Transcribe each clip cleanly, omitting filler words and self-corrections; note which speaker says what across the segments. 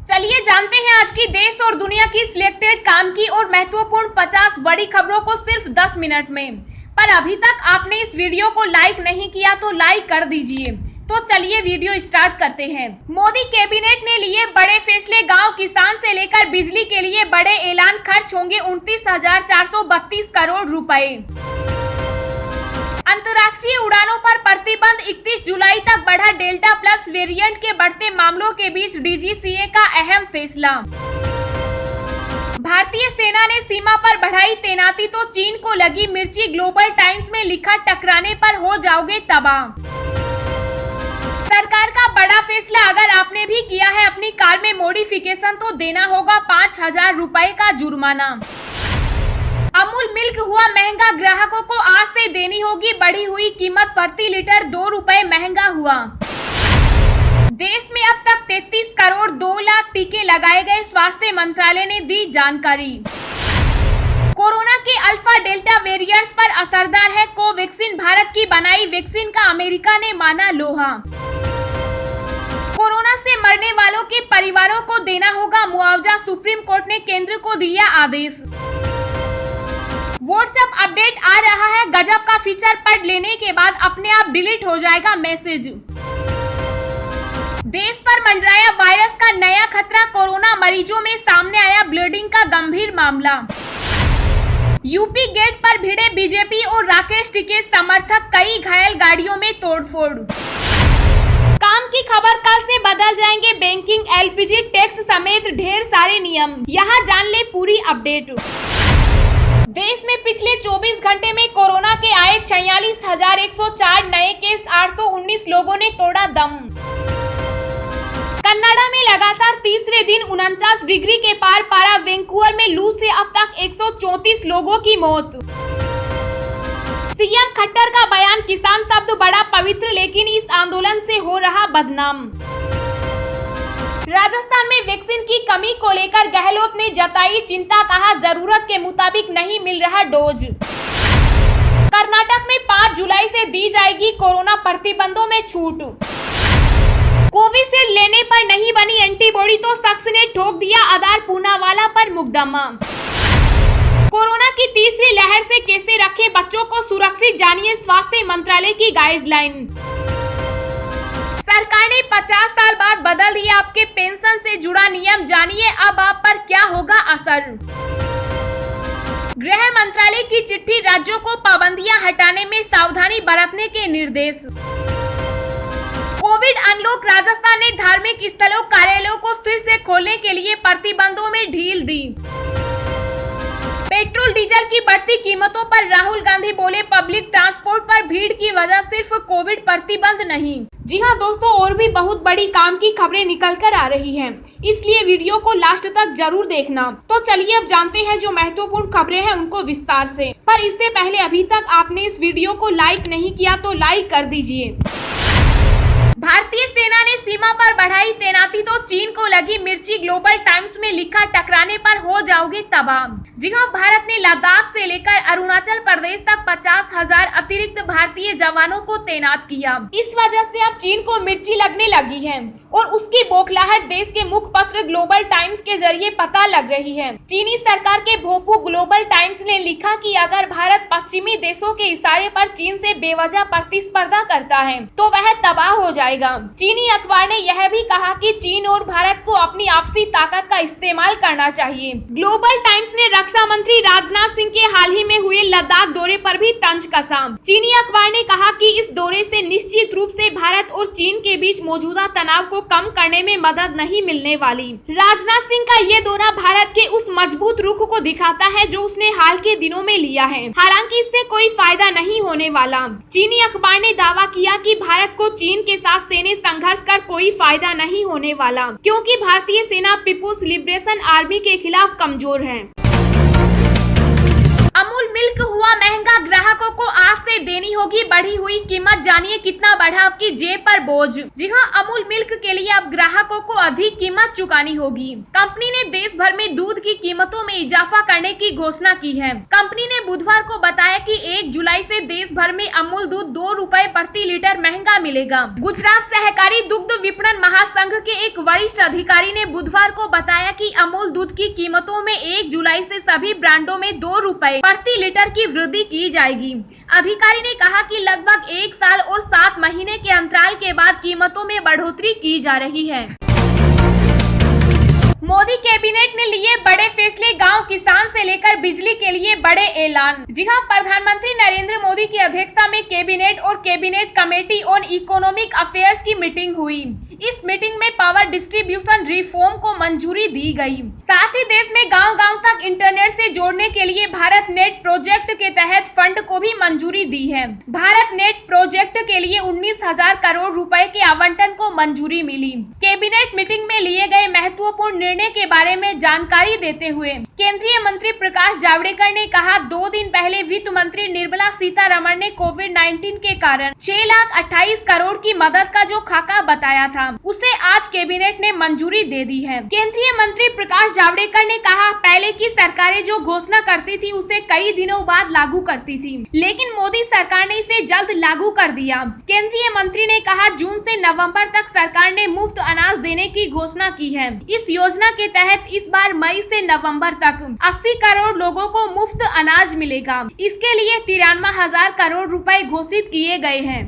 Speaker 1: चलिए जानते हैं आज की देश और दुनिया की सिलेक्टेड काम की और महत्वपूर्ण 50 बड़ी खबरों को सिर्फ 10 मिनट में। पर अभी तक आपने इस वीडियो को लाइक नहीं किया तो लाइक कर दीजिए। तो चलिए वीडियो स्टार्ट करते हैं। मोदी कैबिनेट ने लिए बड़े फैसले, गांव किसान से लेकर बिजली के लिए बड़े ऐलान, खर्च होंगे 29,432 करोड़ रुपए। अंतर्राष्ट्रीय उड़ानों पर प्रतिबंध 31 जुलाई तक बढ़ा, डेल्टा प्लस वेरिएंट के बढ़ते मामलों के बीच डीजीसीए का अहम फैसला। भारतीय सेना ने सीमा पर बढ़ाई तैनाती तो चीन को लगी मिर्ची, ग्लोबल टाइम्स में लिखा, टकराने पर हो जाओगे तबाह। सरकार का बड़ा फैसला, अगर आपने भी किया है अपनी कार में मॉडिफिकेशन तो देना होगा 5,000 रुपए का जुर्माना। अमूल मिल्क हुआ महंगा, ग्राहकों को आज से देनी होगी बढ़ी हुई कीमत, प्रति लीटर 2 रुपए महंगा हुआ। देश में अब तक 33 करोड़ 2 लाख टीके लगाए गए, स्वास्थ्य मंत्रालय ने दी जानकारी। कोरोना के अल्फा डेल्टा वेरिएंट्स पर असरदार है कोवैक्सीन, भारत की बनाई वैक्सीन का अमेरिका ने माना लोहा। कोरोना से मरने वालों के परिवारों को देना होगा मुआवजा, सुप्रीम कोर्ट ने केंद्र को दिया आदेश। व्हाट्सएप अपडेट आ रहा है, गजब का फीचर पढ़ लेने के बाद अपने आप डिलीट हो जाएगा मैसेज। देश पर मंडराया वायरस का नया खतरा, कोरोना मरीजों में सामने आया ब्लीडिंग का गंभीर मामला। यूपी गेट पर भिड़े बीजेपी और राकेश टिकैत समर्थक, कई घायल, गाड़ियों में तोड़फोड़। काम की खबर, कल से बदल जाएंगे बैंकिंग, एलपीजी टैक्स समेत ढेर सारे नियम, यहाँ जान ले पूरी अपडेट। देश में पिछले 24 घंटे में कोरोना के आए 46,104 नए केस, 819 लोगों ने तोड़ा दम। कनाडा में लगातार तीसरे दिन 49 डिग्री के पार पारा, वैंकूवर में लू से अब तक 134 लोगों की मौत। सीएम खट्टर का बयान, किसान शब्द बड़ा पवित्र लेकिन इस आंदोलन से हो रहा बदनाम। राजस्थान में वैक्सीन की कमी को लेकर गहलोत ने जताई चिंता, कहा जरूरत के मुताबिक नहीं मिल रहा डोज। कर्नाटक में 5 जुलाई से दी जाएगी कोरोना प्रतिबंधों में छूट। कोविशील्ड लेने पर नहीं बनी एंटीबॉडी तो शख्स ने ठोक दिया आधार, पूनावाला पर मुकदमा। कोरोना की तीसरी लहर से कैसे रखें बच्चों को सुरक्षित, जानिए स्वास्थ्य मंत्रालय की गाइडलाइन। सरकार ने 50 साल बाद बदल दिया आपके पेंशन से जुड़ा नियम, जानिए अब आप पर क्या होगा असर। गृह मंत्रालय की चिट्ठी, राज्यों को पाबंदियां हटाने में सावधानी बरतने के निर्देश। कोविड अनलॉक, राजस्थान ने धार्मिक स्थलों, कार्यालयों को फिर से खोलने के लिए प्रतिबंधों में ढील दी। पेट्रोल डीजल की बढ़ती कीमतों पर राहुल गांधी बोले, पब्लिक ट्रांसपोर्ट पर भीड़ की वजह सिर्फ कोविड प्रतिबंध नहीं। जी हां दोस्तों, और भी बहुत बड़ी काम की खबरें निकल कर आ रही हैं, इसलिए वीडियो को लास्ट तक जरूर देखना। तो चलिए अब जानते हैं जो महत्वपूर्ण खबरें हैं उनको विस्तार से। पर इससे पहले अभी तक आपने इस वीडियो को लाइक नहीं किया तो लाइक कर दीजिए। भारतीय सेना ने सीमा पर बढ़ाई तैनाती तो चीन को लगी मिर्ची, ग्लोबल टाइम्स में लिखा, टकराने पर हो जाओगे तबाह। जी हां, भारत ने लद्दाख से लेकर अरुणाचल प्रदेश तक 50,000 अतिरिक्त भारतीय जवानों को तैनात किया। इस वजह से अब चीन को मिर्ची लगने लगी है और उसकी बौखलाहट देश के मुखपत्र ग्लोबल टाइम्स के जरिए पता लग रही है। चीनी सरकार के भोपू ग्लोबल टाइम्स ने लिखा कि अगर भारत पश्चिमी देशों के इशारे पर चीन से बेवजह प्रतिस्पर्धा करता है तो वह तबाह हो जाएगा। चीनी अखबार ने यह भी कहा कि चीन और भारत को अपनी आपसी ताकत का इस्तेमाल करना चाहिए। ग्लोबल टाइम्स ने रक्षा मंत्री राजनाथ सिंह के हाल ही में हुए लद्दाख दौरे पर भी तंज कसा। चीनी अखबार ने कहा कि इस दौरे से निश्चित रूप से भारत और चीन के बीच मौजूदा तनाव को कम करने में मदद नहीं मिलने वाली। राजनाथ सिंह का ये दौरा भारत के उस मजबूत रुख को दिखाता है जो उसने हाल के दिनों में लिया है, हालांकि इससे कोई फायदा नहीं होने वाला। चीनी अखबार ने दावा किया कि भारत को चीन के साथ सैन्य संघर्ष कर कोई फायदा नहीं होने वाला, क्योंकि भारतीय सेना पीपुल्स लिबरेशन आर्मी के खिलाफ कमजोर है। अमूल मिल्क हुआ महंगा, ग्राहकों को आज से देनी होगी बढ़ी हुई कीमत, जानिए कितना बढ़ा आपकी जेब पर बोझ। जी हां, अमूल मिल्क के लिए अब ग्राहकों को अधिक कीमत चुकानी होगी। कंपनी ने देश भर में दूध की कीमतों में इजाफा करने की घोषणा की है। कंपनी ने बुधवार को बताया कि 1 जुलाई से देश भर में अमूल दूध 2 रुपए प्रति लीटर महंगा मिलेगा। गुजरात सहकारी दुग्ध विपणन महासंघ के एक वरिष्ठ अधिकारी ने बुधवार को बताया कि अमूल दूध की कीमतों में 1 जुलाई से सभी ब्रांडों में 2 रुपए प्रति लीटर की वृद्धि की जाएगी। अधिकारी ने कहा कि लगभग 1 साल और 7 महीने के अंतराल के बाद कीमतों में बढ़ोतरी की जा रही है। मोदी कैबिनेट ने लिए बड़े फैसले, गांव किसान से लेकर बिजली के लिए बड़े ऐलान। जी हां, प्रधानमंत्री नरेंद्र मोदी की अध्यक्षता में कैबिनेट और cabinet committee on economic affairs की मीटिंग हुई। इस मीटिंग में पावर डिस्ट्रीब्यूशन रिफॉर्म को मंजूरी दी गई। साथ ही देश में गांव-गांव तक इंटरनेट से जोड़ने के लिए भारत नेट प्रोजेक्ट के तहत फंड को भी मंजूरी दी है। भारत नेट प्रोजेक्ट के लिए 19,000 करोड़ रुपए के आवंटन को मंजूरी मिली। कैबिनेट मीटिंग में लिए गए महत्वपूर्ण निर्णय के बारे में जानकारी देते हुए केंद्रीय मंत्री प्रकाश जावड़ेकर ने कहा, 2 दिन पहले वित्त मंत्री निर्मला सीतारमण ने कोविड-19 के कारण 6,28,000 करोड़ की मदद का जो खाका बताया था, उसे आज कैबिनेट ने मंजूरी दे दी है। केंद्रीय मंत्री प्रकाश जावड़ेकर ने कहा, पहले की सरकारें जो घोषणा करती थी उसे कई दिनों बाद लागू करती थी, लेकिन मोदी सरकार ने इसे जल्द लागू कर दिया। केंद्रीय मंत्री ने कहा, जून से नवंबर तक सरकार ने मुफ्त अनाज देने की घोषणा की है। इस योजना के तहत इस बार मई से नवंबर तक 80 करोड़ लोगों को मुफ्त अनाज मिलेगा। इसके लिए 93,000 करोड़ रुपए घोषित किए गए हैं।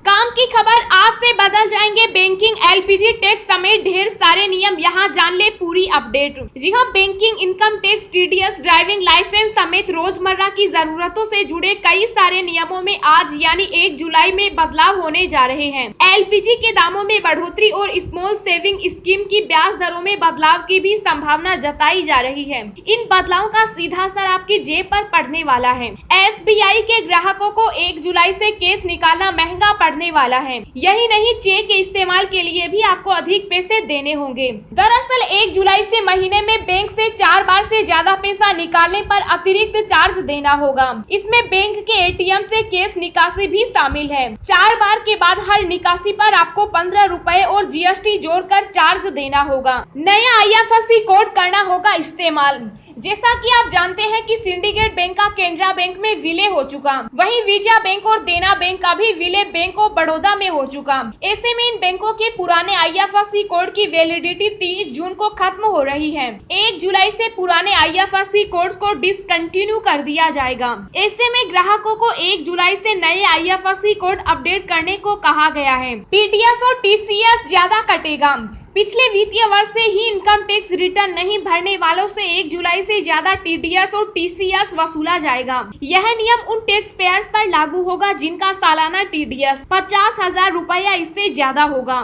Speaker 1: काम की खबर, आज से बदल जाएंगे बैंकिंग, एलपीजी टैक्स समेत ढेर सारे नियम, यहाँ जान ले पूरी अपडेट। जी हाँ, banking, income tax, TDS, driving licence समेत रोजमर्रा की जरूरतों से जुड़े कई सारे नियमों में आज यानी 1 जुलाई में बदलाव होने जा रहे हैं। एलपीजी के दामों में बढ़ोतरी और स्मॉल सेविंग स्कीम की ब्याज दरों में बदलाव की भी संभावना जताई जा रही है। इन बदलावों का सीधा असर आपकी जेब पर पड़ने वाला है। एसबीआई के ग्राहकों को 1 जुलाई से कैश निकालना महंगा पड़ने वाला है। यही नहीं, चेक के इस्तेमाल के लिए भी आपको अधिक पैसे देने होंगे। दरअसल 1 जुलाई से महीने में बैंक से 4 बार से ज्यादा पैसा निकालने पर अतिरिक्त चार्ज देना होगा। इसमें बैंक के एटीएम से कैश निकासी भी शामिल है। 4 बार के बाद हर निकासी पर आपको 15 रुपए और जीएसटी जोड़कर चार्ज देना होगा। नया आईएफएससी कोड करना होगा इस्तेमाल। जैसा कि आप जानते हैं कि सिंडिकेट बैंक का केनरा बैंक में विलय हो चुका, वहीं विजया बैंक और देना बैंक का भी विलय बैंक ऑफ बड़ौदा में हो चुका। ऐसे में इन बैंकों के पुराने आईएफएससी कोड की वैलिडिटी 30 जून को खत्म हो रही है। 1 जुलाई से पुराने आईएफएससी कोड्स को डिसकंटिन्यू कर दिया जाएगा। ऐसे में ग्राहकों को 1 जुलाई से नए आईएफएससी कोड अपडेट करने को कहा गया है। टीडीएस और टीसीएस ज्यादा कटेगा। पिछले वित्तीय वर्ष से ही इनकम टैक्स रिटर्न नहीं भरने वालों से 1 जुलाई से ज्यादा टीडीएस और टीसीएस वसूला जाएगा। यह नियम उन टैक्स पेयर्स पर लागू होगा जिनका सालाना टीडीएस 50,000 रुपया इससे ज्यादा होगा।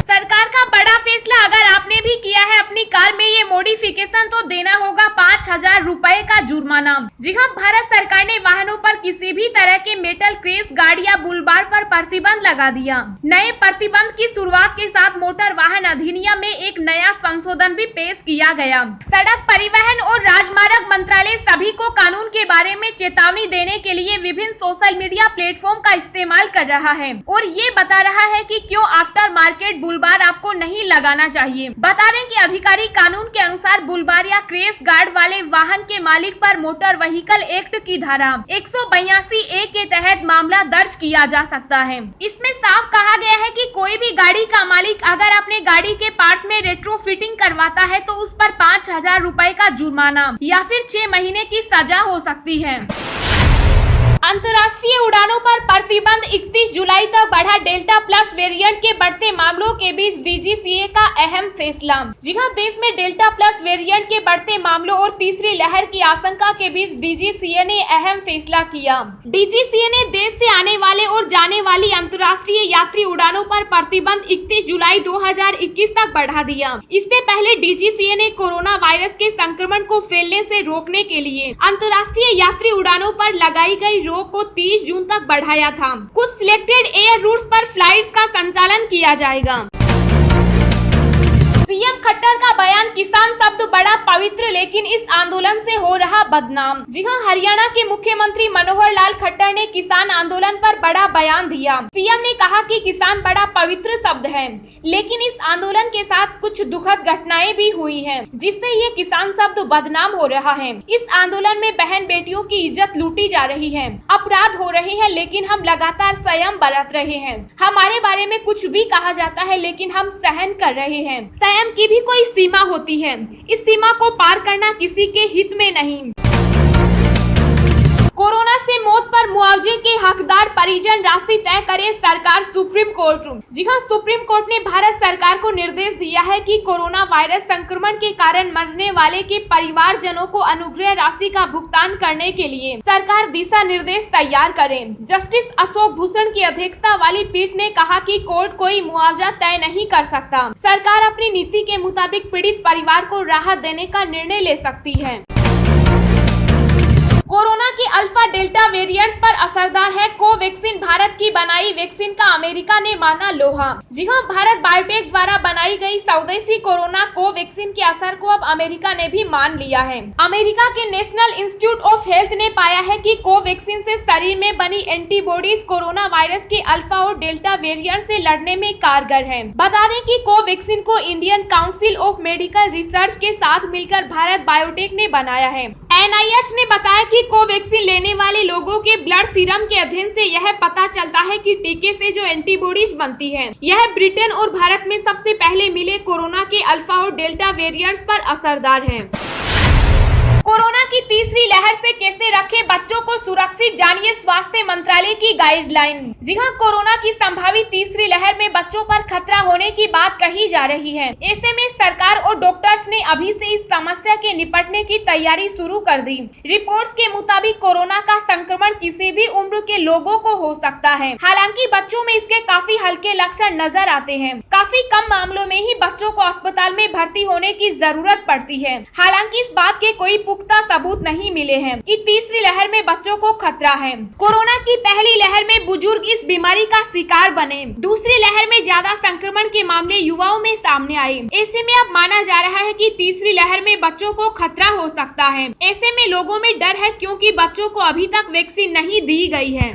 Speaker 1: सरकार का बड़ा फैसला, अगर आपने भी किया है अपनी कार में ये मॉडिफिकेशन तो देना होगा 5,000 रुपए का जुर्माना। जी हाँ, भारत सरकार ने वाहनों पर किसी भी तरह के मेटल क्रैश गार्ड या बुलबार पर प्रतिबंध लगा दिया। नए प्रतिबंध की शुरुआत के साथ मोटर वाहन अधिनियम में एक नया संशोधन भी पेश किया गया। सड़क परिवहन और राजमार्ग मंत्रालय सभी को कानून के बारे में चेतावनी देने के लिए विभिन्न सोशल मीडिया प्लेटफॉर्म का इस्तेमाल कर रहा है और ये बता रहा है कि क्यों आफ्टर मार्केट बुलबार आपको नहीं लगाना चाहिए। बता दें कि अधिकारी कानून के अनुसार बुलबार या क्रैश गार्ड वाले वाहन के मालिक पर मोटर व्हीकल एक्ट की धारा 182A के तहत मामला दर्ज किया जा सकता है। इसमें साफ कहा गया है कि कोई भी गाड़ी का मालिक अगर अपने गाड़ी के पार्ट्स में रेट्रोफिटिंग करवाता है तो उस पर 5,000 रुपए का जुर्माना या फिर 6 महीने की सजा हो सकती है। अंतर्राष्ट्रीय उड़ानों पर प्रतिबंध 31 जुलाई तक बढ़ा। डेल्टा प्लस वेरिएंट के बढ़ते मामलों के बीच डीजीसीए का अहम फैसला। जी हां, देश में डेल्टा प्लस वेरिएंट के बढ़ते मामलों और तीसरी लहर की आशंका के बीच डीजीसीए ने अहम फैसला किया। डीजीसीए ने देश से आने वाले और जाने वाली अंतर्राष्ट्रीय यात्री उड़ानों पर प्रतिबंध 31 जुलाई 2021 तक बढ़ा दिया। इससे पहले डीजीसीए ने कोरोना वायरस के संक्रमण को फैलने से रोकने के लिए अंतर्राष्ट्रीय यात्री उड़ानों पर लगाई गई रोक को 30 जून तक बढ़ाया था। कुछ सिलेक्टेड एयर रूट्स पर फ्लाइट्स का संचालन किया जाएगा। सीएम खट्टर का बयान, किसान शब्द बड़ा पवित्र लेकिन इस आंदोलन से हो रहा बदनाम। जी हां, हरियाणा के मुख्यमंत्री मनोहर लाल खट्टर ने किसान आंदोलन पर बड़ा बयान दिया। सीएम ने कहा कि किसान बड़ा पवित्र शब्द है, लेकिन इस आंदोलन के साथ कुछ दुखद घटनाएं भी हुई हैं, जिससे ये किसान शब्द बदनाम हो रहा है। इस आंदोलन में बहन बेटियों की इज्जत लूटी जा रही है, अपराध हो रहे हैं, लेकिन हम लगातार संयम बरत रहे हैं। हमारे बारे में कुछ भी कहा जाता है, लेकिन हम सहन कर रहे हैं। संयम की भी कोई सीमा होती है, इस सीमा को पार करना किसी के हित में नहीं। कोरोना से मौत पर मुआवजे के हकदार परिजन राशि तय करे सरकार, सुप्रीम कोर्ट। जी हां, सुप्रीम कोर्ट ने भारत सरकार को निर्देश दिया है कि कोरोना वायरस संक्रमण के कारण मरने वाले के परिवारजनों को अनुग्रह राशि का भुगतान करने के लिए सरकार दिशा निर्देश तैयार करे। जस्टिस अशोक भूषण की अध्यक्षता वाली पीठ ने कहा कि कोर्ट कोई मुआवजा तय नहीं कर सकता। सरकार अपनी नीति के मुताबिक पीड़ित परिवार को राहत देने का निर्णय ले सकती है। कोरोना के अल्फा डेल्टा वेरिएंट पर असरदार है कोवैक्सीन, भारत की बनाई वैक्सीन का अमेरिका ने माना लोहा। जी हां, भारत बायोटेक द्वारा बनाई गई स्वदेशी कोरोना कोवैक्सीन के असर को अब अमेरिका ने भी मान लिया है। अमेरिका के नेशनल इंस्टीट्यूट ऑफ हेल्थ ने पाया है कि कोवैक्सीन से शरीर में बनी एंटीबॉडीज कोरोना वायरस के अल्फा और डेल्टा वेरिएंट से लड़ने में कारगर है। बता दें कि कोवैक्सीन को Indian council of medical research के साथ मिलकर भारत बायोटेक ने बनाया है। NIH ने बताया कि कोवैक्सीन लेने वाले लोगों के ब्लड सीरम के अध्ययन से यह पता चलता है कि टीके से जो एंटीबॉडीज बनती हैं, यह ब्रिटेन और भारत में सबसे पहले मिले कोरोना के अल्फा और डेल्टा वेरिएंट्स पर असरदार हैं। कोरोना की तीसरी लहर से कैसे रखें बच्चों को सुरक्षित, जानिए स्वास्थ्य मंत्रालय की गाइडलाइन। जी हां, कोरोना की संभावित तीसरी लहर में बच्चों पर खतरा होने की बात कही जा रही है। ऐसे में सरकार और डॉक्टर्स ने अभी से इस समस्या के निपटने की तैयारी शुरू कर दी। रिपोर्ट्स के मुताबिक कोरोना का संक्रमण किसी भी उम्र के लोगों को हो सकता है। हालांकि बच्चों में इसके काफी हल्के लक्षण नजर आते हैं। काफी कम मामलों में ही बच्चों को अस्पताल में भर्ती होने की जरूरत पड़ती है। हालांकि इस बात के कोई पुख्ता सबूत नहीं मिले हैं कि तीसरी लहर में बच्चों को खतरा है। कोरोना की पहली लहर में बुजुर्ग इस बीमारी का शिकार बने। दूसरी लहर में ज्यादा संक्रमण के मामले युवाओं में सामने आए। ऐसे में अब माना जा रहा है कि तीसरी लहर में बच्चों को खतरा हो सकता है। ऐसे में लोगों में डर है, क्योंकि बच्चों को अभी तक वैक्सीन नहीं दी गई है।